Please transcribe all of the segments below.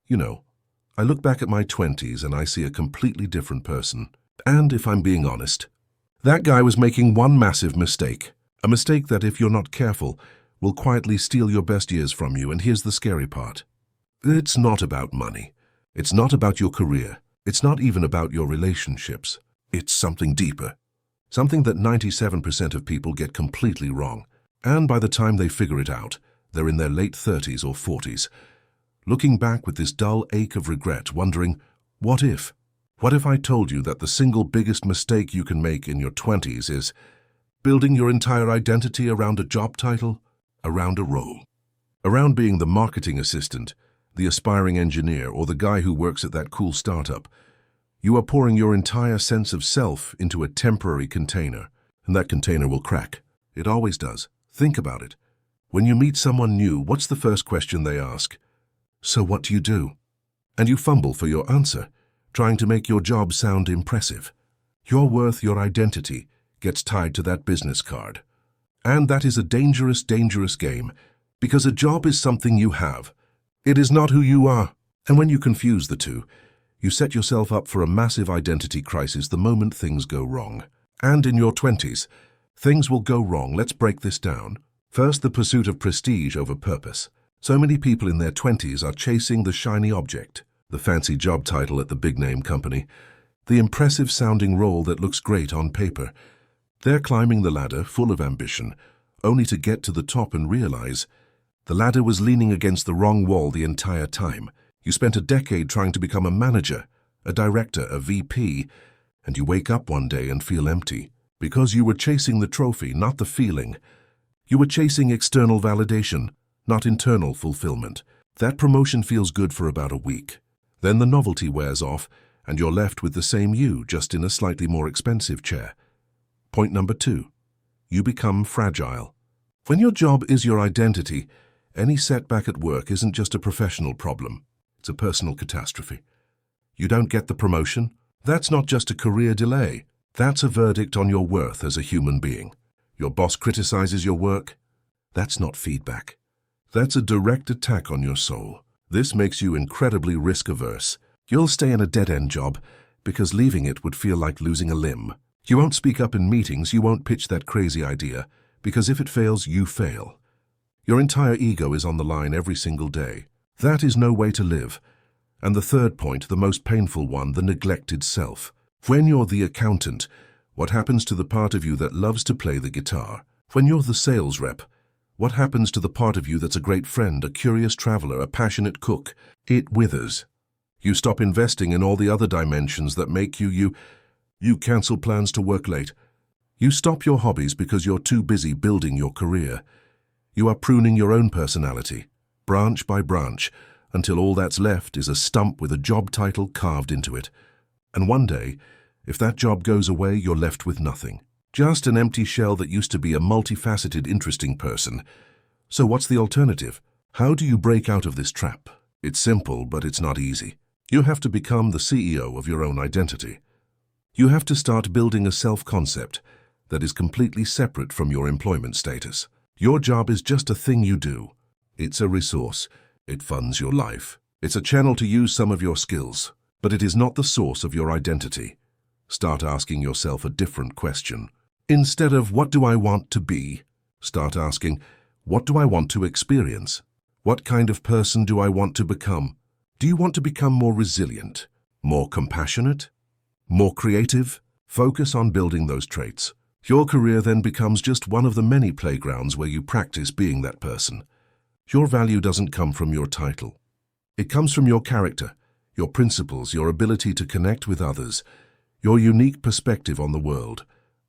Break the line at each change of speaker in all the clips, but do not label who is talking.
You know, I look back at my 20s and I see a completely different person. And if I'm being honest, that guy was making one massive mistake. A mistake that, if you're not careful, will quietly steal your best years from you. And here's the scary part. It's not about money. It's not about your career. It's not even about your relationships. It's something deeper. Something that 97% of people get completely wrong. And by the time they figure it out, they're in their late 30s or 40s, looking back with this dull ache of regret, wondering, what if? What if I told you that the single biggest mistake you can make in your 20s is building your entire identity around a job title, around a role, around being the marketing assistant, the aspiring engineer, or the guy who works at that cool startup? You are pouring your entire sense of self into a temporary container, and that container will crack. It always does. Think about it. When you meet someone new, what's the first question they ask? So what do you do? And you fumble for your answer, trying to make your job sound impressive. Your worth, your identity, gets tied to that business card. And that is a dangerous, dangerous game, because a job is something you have. It is not who you are. And when you confuse the two, you set yourself up for a massive identity crisis the moment things go wrong. And in your 20s, things will go wrong. Let's break this down. First, the pursuit of prestige over purpose. So many people in their 20s are chasing the shiny object, the fancy job title at the big-name company, the impressive-sounding role that looks great on paper. They're climbing the ladder, full of ambition, only to get to the top and realize the ladder was leaning against the wrong wall the entire time. You spent a decade trying to become a manager, a director, a VP, and you wake up one day and feel empty, because you were chasing the trophy, not the feeling. You were chasing external validation, not internal fulfillment. That promotion feels good for about a week. Then the novelty wears off, and you're left with the same you, just in a slightly more expensive chair. Point number 2. You become fragile. When your job is your identity, any setback at work isn't just a professional problem. It's a personal catastrophe. You don't get the promotion? That's not just a career delay. That's a verdict on your worth as a human being. Your boss criticizes your work? That's not feedback. That's a direct attack on your soul. This makes you incredibly risk-averse. You'll stay in a dead-end job because leaving it would feel like losing a limb. You won't speak up in meetings, you won't pitch that crazy idea, because if it fails, you fail. Your entire ego is on the line every single day. That is no way to live. And the third point, the most painful one, the neglected self. When you're the accountant, what happens to the part of you that loves to play the guitar? When you're the sales rep, what happens to the part of you that's a great friend, a curious traveler, a passionate cook? It withers. You stop investing in all the other dimensions that make you. You cancel plans to work late. You stop your hobbies because you're too busy building your career. You are pruning your own personality, branch by branch, until all that's left is a stump with a job title carved into it. And one day, if that job goes away, you're left with nothing. Just an empty shell that used to be a multifaceted, interesting person. So what's the alternative? How do you break out of this trap? It's simple, but it's not easy. You have to become the CEO of your own identity. You have to start building a self-concept that is completely separate from your employment status. Your job is just a thing you do. It's a resource. It funds your life. It's a channel to use some of your skills, but it is not the source of your identity. Start asking yourself a different question. Instead of, what do I want to be? Start asking, what do I want to experience? What kind of person do I want to become? Do you want to become more resilient, more compassionate, more creative? Focus on building those traits. Your career then becomes just one of the many playgrounds where you practice being that person. Your value doesn't come from your title. It comes from your character, your principles, your ability to connect with others, your unique perspective on the world.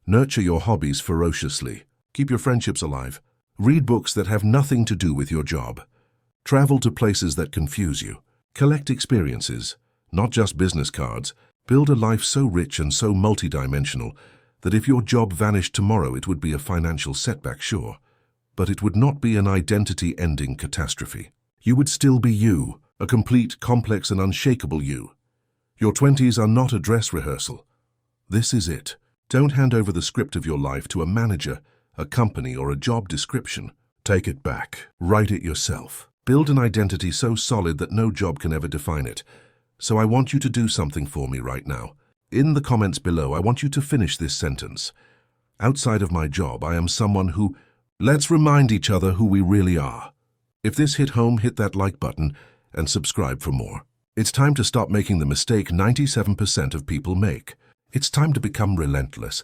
Nurture your hobbies ferociously. Keep your friendships alive. Read books that have nothing to do with your job. Travel to places that confuse you. Collect experiences, not just business cards. Build a life so rich and so multidimensional that if your job vanished tomorrow, it would be a financial setback, sure, but it would not be an identity-ending catastrophe. You would still be you, a complete, complex, and unshakable you. Your 20s are not a dress rehearsal. This is it. Don't hand over the script of your life to a manager, a company, or a job description. Take it back. Write it yourself. Build an identity so solid that no job can ever define it. So I want you to do something for me right now. In the comments below, I want you to finish this sentence. Outside of my job, I am someone who... Let's remind each other who we really are. If this hit home, hit that like button and subscribe for more. It's time to stop making the mistake 97% of people make. It's time to become relentless,